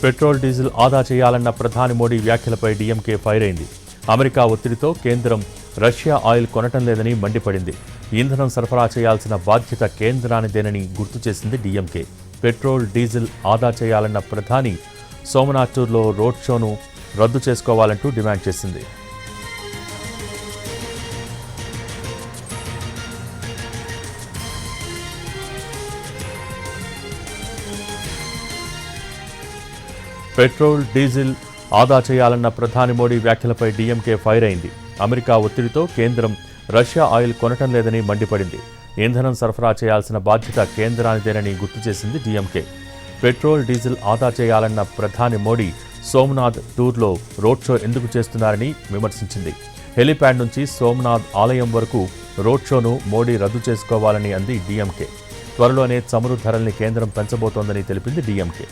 Petrol diesel ఆదా చేయాలన్న ప్రధాని మోడీ వ్యాఖ్యలపై డీఎంకే ఫైర్ అయింది. అమెరికా ఒత్తిడితో కేంద్రం రష్యా ఆయిల్ కొనటం లేదని మండిపడింది. ఇంధనం సరఫరా చేయాల్సిన బాధ్యత కేంద్రానిదేనని గుర్తు చేసింది డీఎంకే. పెట్రోల్ డీజిల్ ఆదా చేయాలన్న ప్రధాని సోమనాథ్పూర్లో రోడ్ షోను రద్దు చేసుకోవాలంటూ డిమాండ్ చేసింది. పెట్రోల్ డీజిల్ ఆదా చేయాలన్న ప్రధాని మోడీ వ్యాఖ్యలపై డీఎంకే ఫైర్ అయింది. అమెరికా ఒత్తిడితో కేంద్రం రష్యా ఆయిల్ కొనటం లేదని మండిపడింది. ఇంధనం సరఫరా చేయాల్సిన బాధ్యత కేంద్రానిదేనని గుర్తు చేసింది డీఎంకే. పెట్రోల్ డీజిల్ ఆదా చేయాలన్న ప్రధాని మోడీ సోమనాథ్ టూర్లో రోడ్ షో ఎందుకు చేస్తున్నారని విమర్శించింది. హెలీప్యాడ్ నుంచి సోమనాథ్ ఆలయం వరకు రోడ్ షోను మోడీ రద్దు చేసుకోవాలని అంది డీఎంకే. త్వరలోనే చమురు ధరల్ని కేంద్రం పెంచబోతోందని తెలిపింది డీఎంకే.